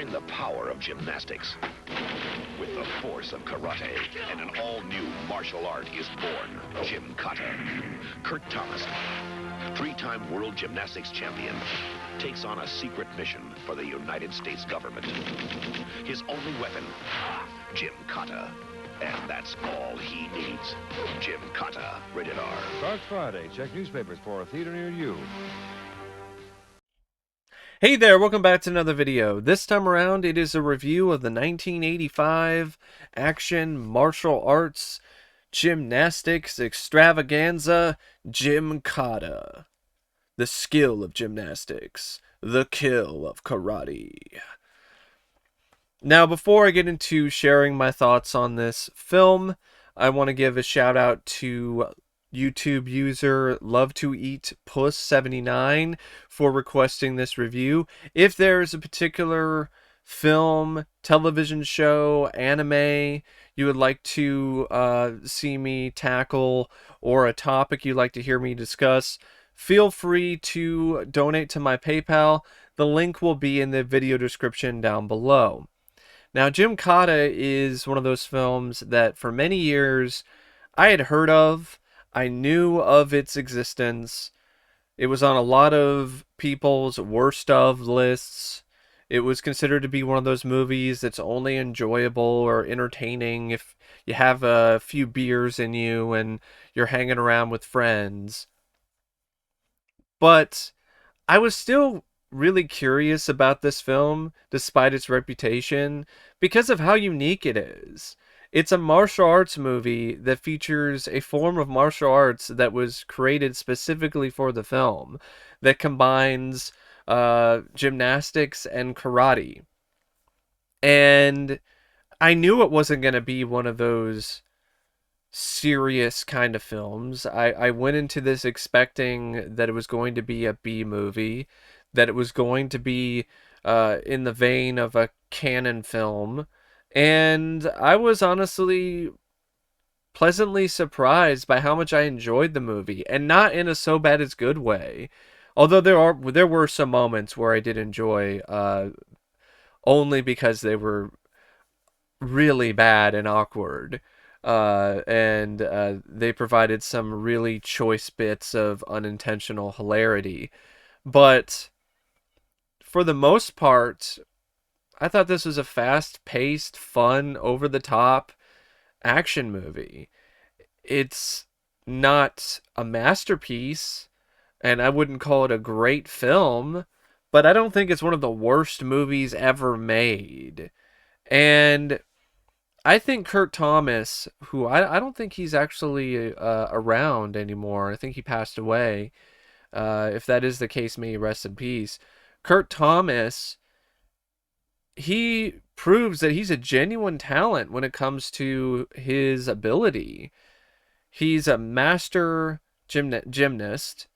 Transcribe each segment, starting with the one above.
Find the power of gymnastics. With the force of karate and an all-new martial art is born, Gymkata. Kurt Thomas, three-time world gymnastics champion, takes on a secret mission for the United States government. His only weapon, Gymkata. And that's all he needs. Gymkata, rated R. Starts Friday. Check newspapers for a theater near you. Hey there, welcome back to another video. This time around, it is a review of the 1985 action martial arts gymnastics extravaganza, Gymkata. The skill of gymnastics, the kill of karate. Now, before I get into sharing my thoughts on this film, I want to give a shout out to YouTube user LoveToEatPuss79 for requesting this review. If there's a particular film, television show, anime you would like to see me tackle, or a topic you'd like to hear me discuss, feel free to donate to my PayPal. The link will be in the video description down below. Now, Gymkata is one of those films that for many years I had heard of. I knew of its existence. It was on a lot of people's worst of lists. It was considered to be one of those movies that's only enjoyable or entertaining if you have a few beers in you and you're hanging around with friends. But I was still really curious about this film, despite its reputation, because of how unique it is. It's a martial arts movie that features a form of martial arts that was created specifically for the film, that combines gymnastics and karate. And I knew it wasn't going to be one of those serious kind of films. I went into this expecting that it was going to be a B movie, that it was going to be in the vein of a canon film. And I was honestly pleasantly surprised by how much I enjoyed the movie, and not in a so bad it's good way. Although there were some moments where I did enjoy, only because they were really bad and awkward, and they provided some really choice bits of unintentional hilarity. But for the most part, I thought this was a fast-paced, fun, over-the-top action movie. It's not a masterpiece, and I wouldn't call it a great film, but I don't think it's one of the worst movies ever made. And I think Kurt Thomas, who I don't think he's actually around anymore. I think he passed away. If that is the case, may he rest in peace. Kurt Thomas, he proves that he's a genuine talent when it comes to his ability. He's a master gymnast,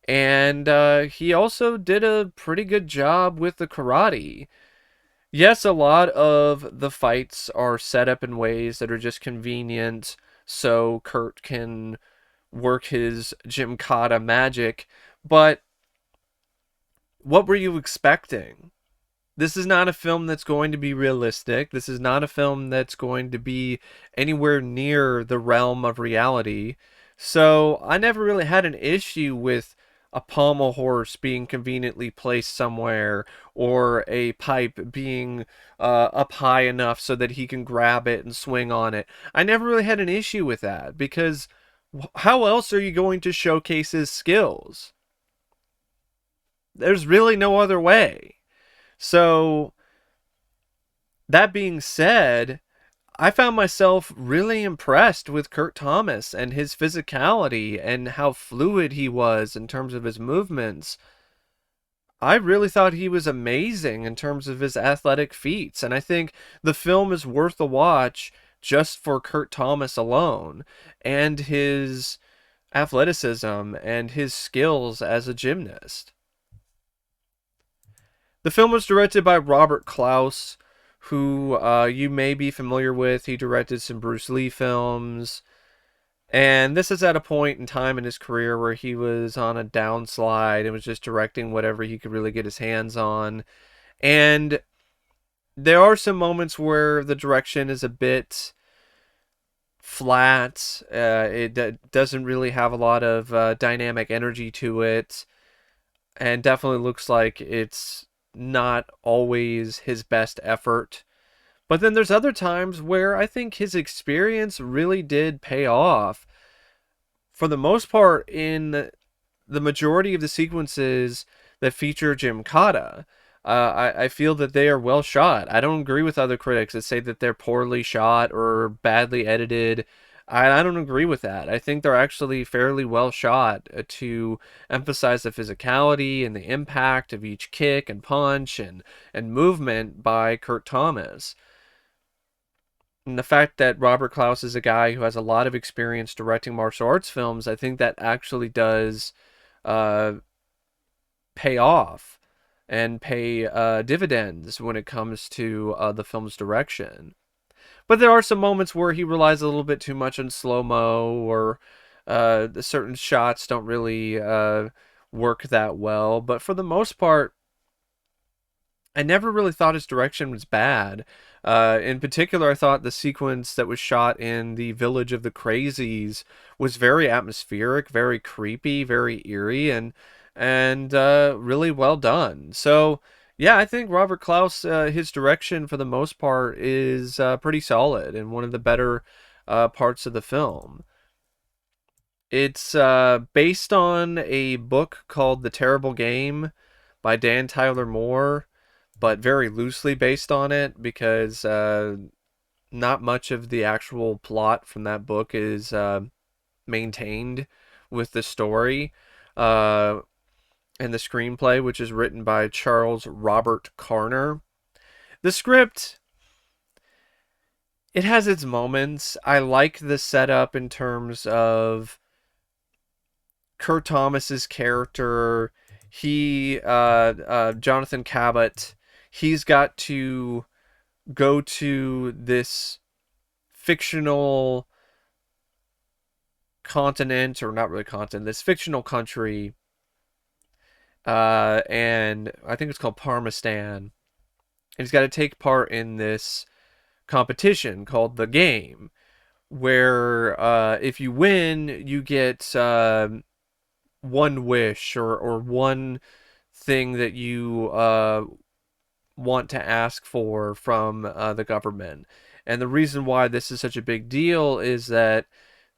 and he also did a pretty good job with the karate. Yes, a lot of the fights are set up in ways that are just convenient, so Kurt can work his Gymkata magic, but what were you expecting? This is not a film that's going to be realistic. This is not a film that's going to be anywhere near the realm of reality. So I never really had an issue with a pommel horse being conveniently placed somewhere, or a pipe being up high enough so that he can grab it and swing on it. I never really had an issue with that, because how else are you going to showcase his skills? There's really no other way. So, that being said, I found myself really impressed with Kurt Thomas and his physicality and how fluid he was in terms of his movements. I really thought he was amazing in terms of his athletic feats, and I think the film is worth a watch just for Kurt Thomas alone, and his athleticism and his skills as a gymnast. The film was directed by Robert Clouse, who you may be familiar with. He directed some Bruce Lee films. And this is at a point in time in his career where he was on a downslide and was just directing whatever he could really get his hands on. And there are some moments where the direction is a bit flat. It doesn't really have a lot of dynamic energy to it, and definitely looks like it's not always his best effort. But then there's other times where I think his experience really did pay off. For the most part, in the majority of the sequences that feature Gymkata, I feel that they are well shot. I don't agree with other critics that say that they're poorly shot or badly edited. I don't agree with that. I think they're actually fairly well shot to emphasize the physicality and the impact of each kick and punch and movement by Kurt Thomas. And the fact that Robert Clouse is a guy who has a lot of experience directing martial arts films, I think that actually does uh, pay off and pay dividends when it comes to the film's direction. But there are some moments where he relies a little bit too much on slow-mo, or the certain shots don't really work that well. But for the most part, I never really thought his direction was bad. In particular, I thought the sequence that was shot in the village of the Crazies was very atmospheric, very creepy, very eerie, and really well done. So, yeah, I think Robert Clouse, his direction for the most part is pretty solid and one of the better parts of the film. It's based on a book called The Terrible Game by Dan Tyler Moore, but very loosely based on it because not much of the actual plot from that book is maintained with the story and the screenplay, which is written by Charles Robert Carner. The script, it has its moments. I like the setup in terms of Kurt Thomas's character. Jonathan Cabot, he's got to go to this fictional continent, or not really continent, this fictional country, and I think it's called Parmistan. And he's got to take part in this competition called the Game, where if you win, you get one wish, or one thing that you want to ask for from the government. And the reason why this is such a big deal is that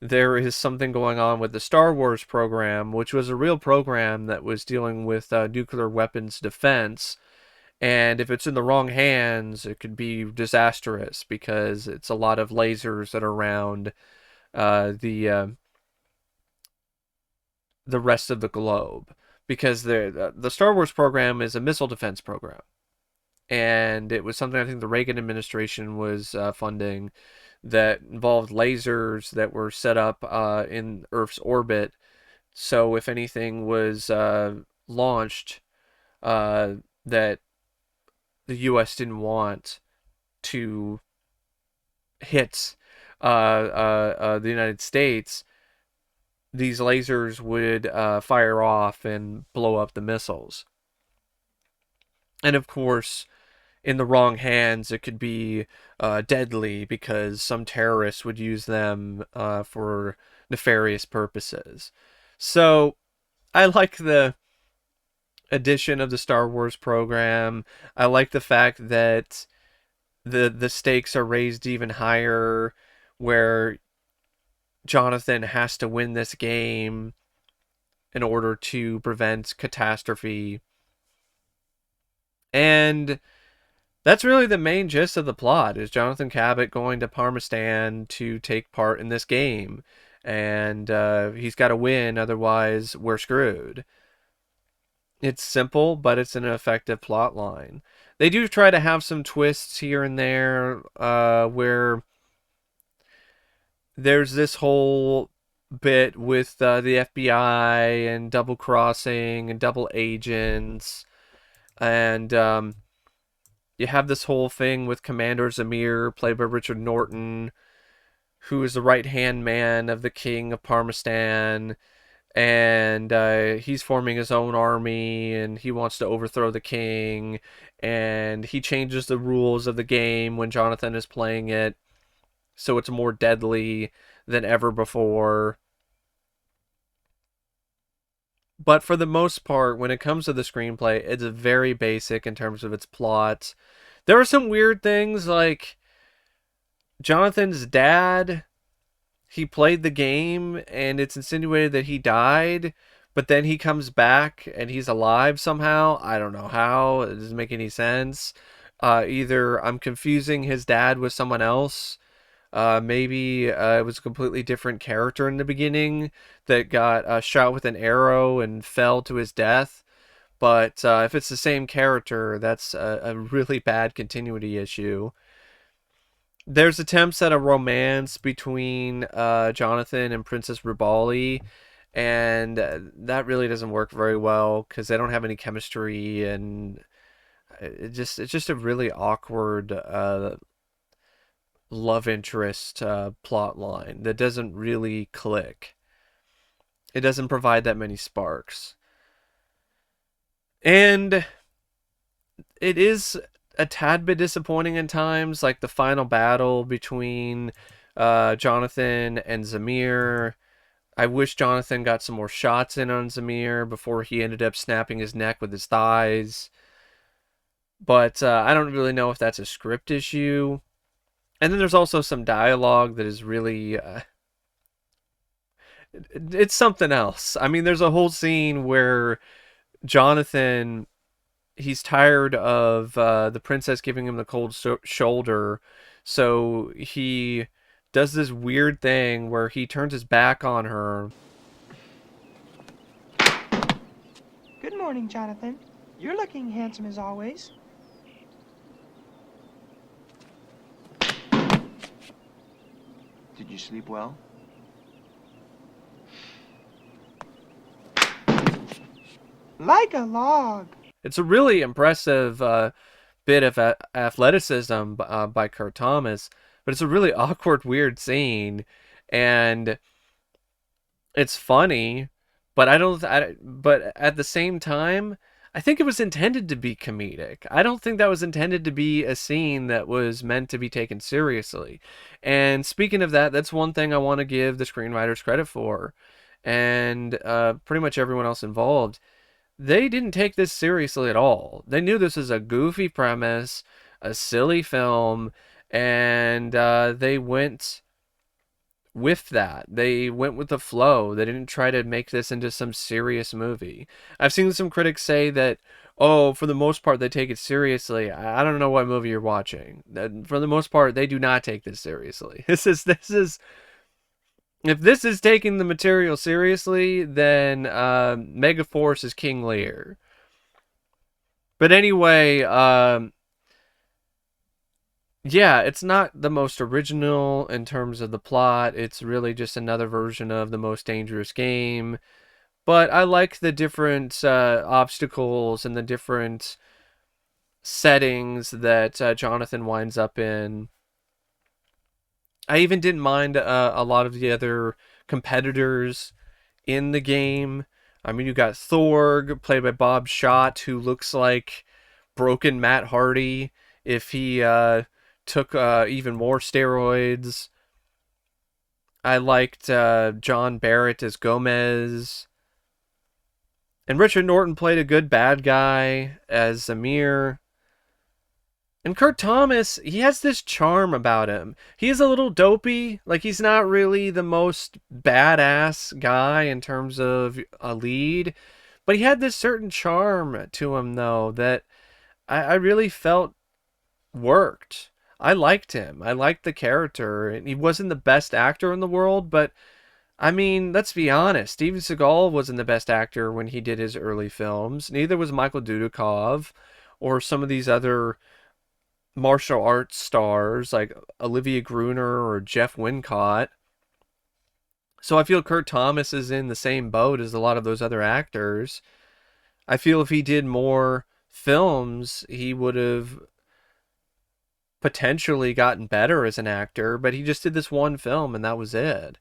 there is something going on with the Star Wars program, which was a real program that was dealing with nuclear weapons defense. And if it's in the wrong hands, it could be disastrous because it's a lot of lasers that are around the rest of the globe. Because the Star Wars program is a missile defense program, and it was something I think the Reagan administration was funding, that involved lasers that were set up in Earth's orbit. So if anything was launched that the U.S. didn't want to hit the United States, these lasers would fire off and blow up the missiles. And of course, in the wrong hands, it could be deadly because some terrorists would use them for nefarious purposes. So I like the addition of the Star Wars program. I like the fact that the stakes are raised even higher, where Jonathan has to win this game in order to prevent catastrophe. And that's really the main gist of the plot, is Jonathan Cabot going to Parmistan to take part in this game. And he's got to win, otherwise we're screwed. It's simple, but it's an effective plot line. They do try to have some twists here and there, where there's this whole bit with the FBI and double crossing and double agents, and you have this whole thing with Commander Zamir, played by Richard Norton, who is the right-hand man of the King of Parmistan, and he's forming his own army, and he wants to overthrow the king, and he changes the rules of the game when Jonathan is playing it, so it's more deadly than ever before. But for the most part, when it comes to the screenplay, it's very basic in terms of its plot. There are some weird things, like Jonathan's dad, he played the game and it's insinuated that he died, but then he comes back and he's alive somehow. I don't know how. It doesn't make any sense. Either I'm confusing his dad with someone else. Maybe it was a completely different character in the beginning that got shot with an arrow and fell to his death. But if it's the same character, that's a really bad continuity issue. There's attempts at a romance between Jonathan and Princess Rubali, and that really doesn't work very well because they don't have any chemistry, and it's just a really awkward love interest plot line that doesn't really click. It doesn't provide that many sparks. And it is a tad bit disappointing in times, like the final battle between Jonathan and Zamir. I wish Jonathan got some more shots in on Zamir before he ended up snapping his neck with his thighs. But I don't really know if that's a script issue. And then there's also some dialogue that is really... it's something else. I mean, there's a whole scene where Jonathan, he's tired of the princess giving him the cold shoulder, so he does this weird thing where he turns his back on her. Good morning, Jonathan. You're looking handsome as always. Did you sleep well? Like a log. It's a really impressive bit of athleticism by Kurt Thomas, but it's a really awkward, weird scene, and it's funny, but but at the same time, I think it was intended to be comedic. I don't think that was intended to be a scene that was meant to be taken seriously. And speaking of that, that's one thing I want to give the screenwriters credit for, and pretty much everyone else involved. They didn't take this seriously at all. They knew this was a goofy premise, a silly film, and they went with that. They went with the flow. They didn't try to make this into some serious movie. I've seen some critics say that, oh, for the most part, they take it seriously. I don't know what movie you're watching. For the most part, they do not take this seriously. This is if this is taking the material seriously, then Megaforce is King Lear. But anyway, yeah, it's not the most original in terms of the plot. It's really just another version of The Most Dangerous Game. But I like the different obstacles and the different settings that Jonathan winds up in. I even didn't mind a lot of the other competitors in the game. I mean, you got Thorg, played by Bob Schott, who looks like broken Matt Hardy if he took even more steroids. I liked John Berrett as Gomez. And Richard Norton played a good bad guy as Zamir. And Kurt Thomas, he has this charm about him. He is a little dopey. Like, he's not really the most badass guy in terms of a lead. But he had this certain charm to him, though, that I really felt worked. I liked him. I liked the character. And he wasn't the best actor in the world, but, I mean, let's be honest. Steven Seagal wasn't the best actor when he did his early films. Neither was Michael Dudikoff or some of these other martial arts stars like Olivia Gruner or Jeff Wincott. So I feel Kurt Thomas is in the same boat as a lot of those other actors. I feel if he did more films, he would have potentially gotten better as an actor, but he just did this one film and that was it.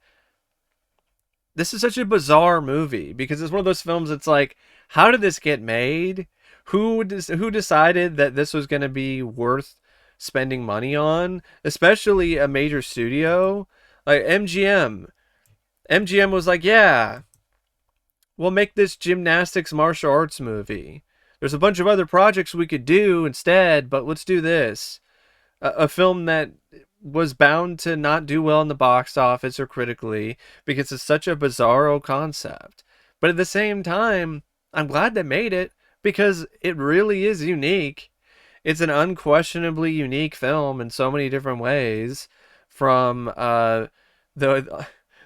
this is such a bizarre movie because it's one of those films. It's like, how did this get made? Who decided that this was going to be worth spending money on, especially a major studio like MGM? MGM was like, yeah, we'll make this gymnastics martial arts movie. There's a bunch of other projects we could do instead, but let's do this. A film that was bound to not do well in the box office or critically because it's such a bizarro concept. But at the same time, I'm glad they made it because it really is unique. It's an unquestionably unique film in so many different ways, from the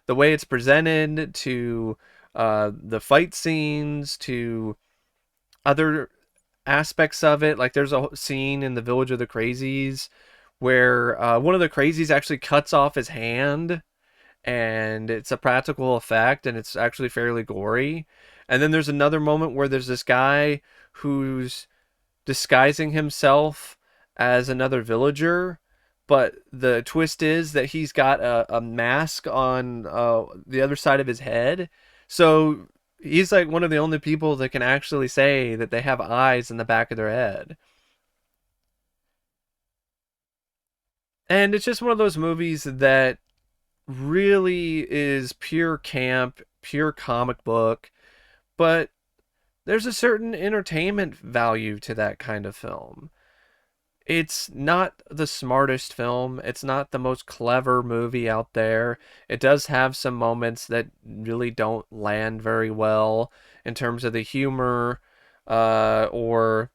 the way it's presented to the fight scenes to other aspects of it. Like there's a scene in the Village of the Crazies where one of the crazies actually cuts off his hand, and it's a practical effect, and it's actually fairly gory. And then there's another moment where there's this guy who's disguising himself as another villager, but the twist is that he's got a mask on the other side of his head. So he's like one of the only people that can actually say that they have eyes in the back of their head. And it's just one of those movies that really is pure camp, pure comic book, but there's a certain entertainment value to that kind of film. It's not the smartest film. It's not the most clever movie out there. It does have some moments that really don't land very well in terms of the humor, or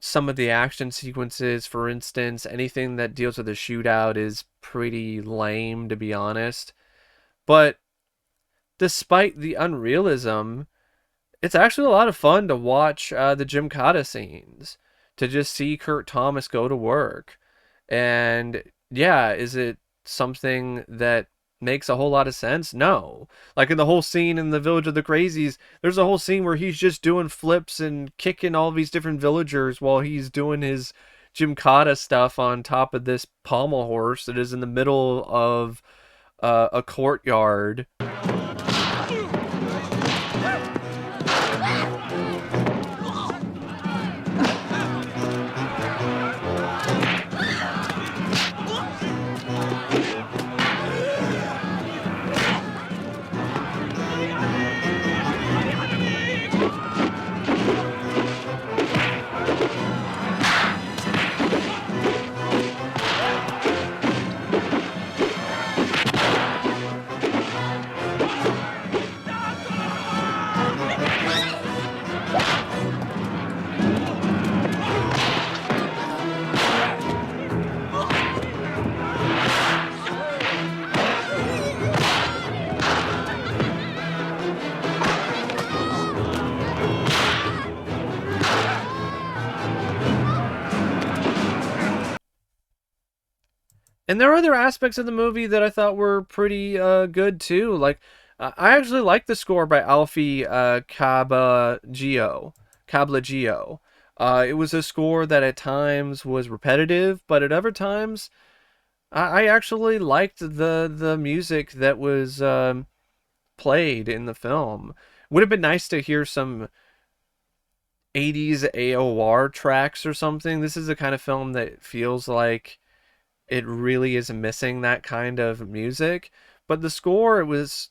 some of the action sequences. For instance, anything that deals with a shootout is pretty lame, to be honest. But despite the unrealism, it's actually a lot of fun to watch the Gymkata scenes, to just see Kurt Thomas go to work. And yeah, is it something that makes a whole lot of sense? No. Like in the whole scene in the Village of the Crazies, there's a whole scene where he's just doing flips and kicking all these different villagers while he's doing his Gymkata stuff on top of this pommel horse that is in the middle of a courtyard. And there are other aspects of the movie that I thought were pretty good too. Like, I actually like the score by Alfie Cablaggio. It was a score that at times was repetitive, but at other times I actually liked the music that was played in the film. Would have been nice to hear some 80s AOR tracks or something. This is the kind of film that feels like it really is missing that kind of music. But the score, it was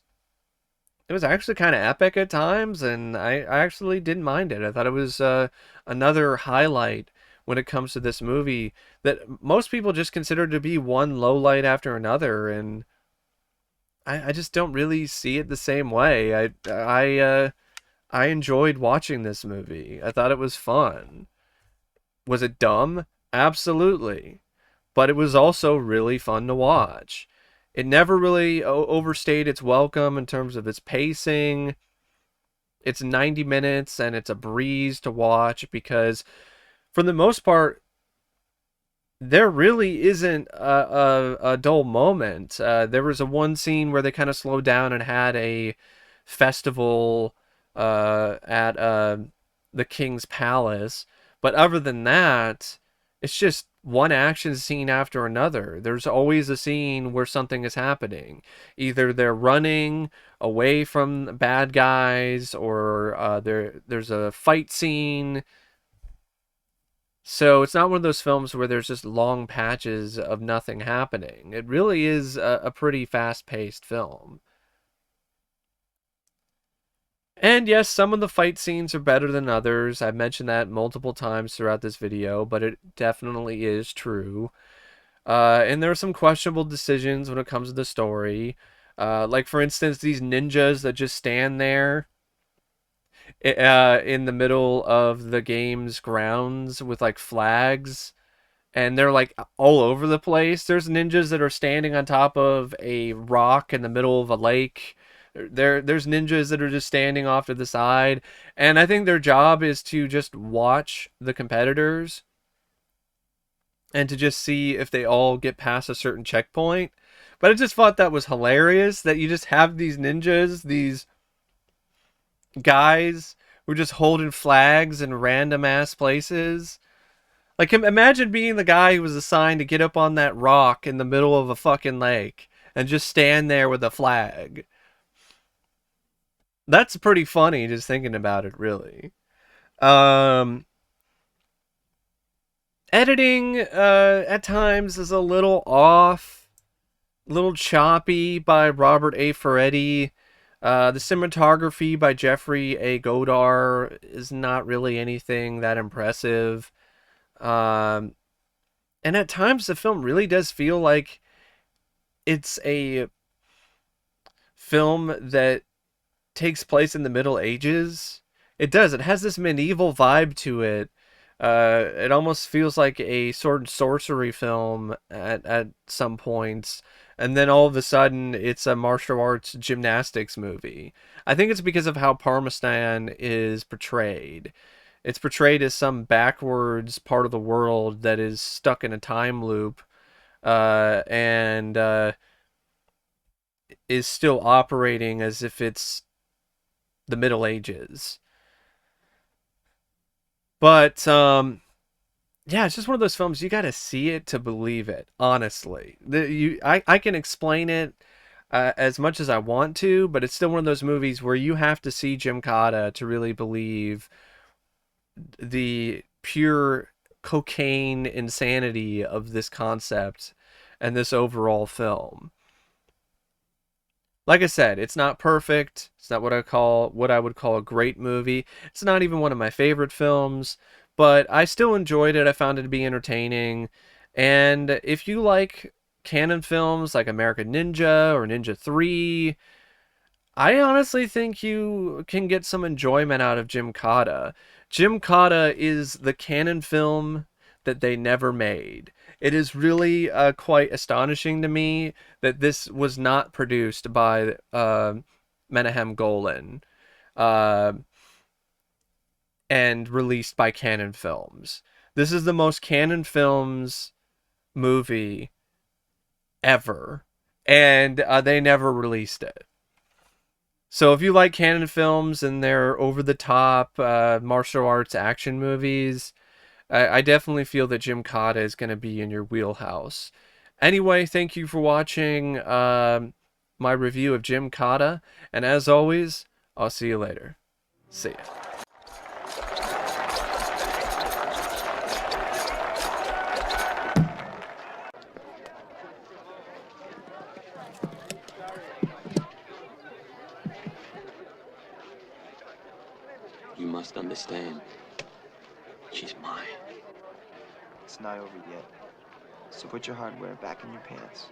actually kind of epic at times, and I actually didn't mind it. I thought it was another highlight when it comes to this movie that most people just consider to be one low light after another, and I just don't really see it the same way. I enjoyed watching this movie. I thought it was fun. Was it dumb? Absolutely. But it was also really fun to watch. It never really overstayed its welcome in terms of its pacing. It's 90 minutes and it's a breeze to watch because, for the most part, there really isn't a dull moment. There was a one scene where they kind of slowed down and had a festival at the King's Palace. But other than that, it's just one action scene after another. There's always a scene where something is happening. Either they're running away from bad guys, or there's a fight scene. So it's not one of those films where there's just long patches of nothing happening. It really is a pretty fast-paced film. And yes, some of the fight scenes are better than others. I've mentioned that multiple times throughout this video, but it definitely is true. And there are some questionable decisions when it comes to the story. Like, for instance, these ninjas that just stand there in the middle of the game's grounds with, like, flags. And they're, like, all over the place. There's ninjas that are standing on top of a rock in the middle of a lake. There's ninjas that are just standing off to the side. And I think their job is to just watch the competitors and to just see if they all get past a certain checkpoint. But I just thought that was hilarious that you just have these ninjas, these guys who are just holding flags in random ass places. Like, imagine being the guy who was assigned to get up on that rock in the middle of a fucking lake and just stand there with a flag. That's pretty funny just thinking about it, really. Editing at times is a little off, a little choppy by Robert A. Ferretti. The cinematography by Jeffrey A. Godar is not really anything that impressive. And at times the film really does feel like it's a film that takes place in the Middle Ages. It does. It has this medieval vibe to it. It almost feels like a sword and sorcery film at some points. And then all of a sudden, it's a martial arts gymnastics movie. I think it's because of how Parmistan is portrayed. It's portrayed as some backwards part of the world that is stuck in a time loop, and is still operating as if it's the Middle Ages. But yeah, it's just one of those films you got to see it to believe it. Honestly, I can explain it as much as I want to, but it's still one of those movies where you have to see Gymkata to really believe the pure cocaine insanity of this concept and this overall film. Like I said, it's not perfect. It's not what I would call a great movie. It's not even one of my favorite films, but I still enjoyed it. I found it to be entertaining. And if you like canon films like American Ninja or Ninja 3, I honestly think you can get some enjoyment out of Gymkata. Gymkata is the canon film that they never made. It is really quite astonishing to me that this was not produced by Menahem Golan uh, and released by Canon Films. This is the most Canon Films movie ever, and they never released it. So if you like Canon Films and their over-the-top martial arts action movies, I definitely feel that Gymkata is going to be in your wheelhouse. Anyway, thank you for watching my review of Gymkata, and as always, I'll see you later. See ya. You must understand. She's mine. It's not over yet. So put your hardware back in your pants.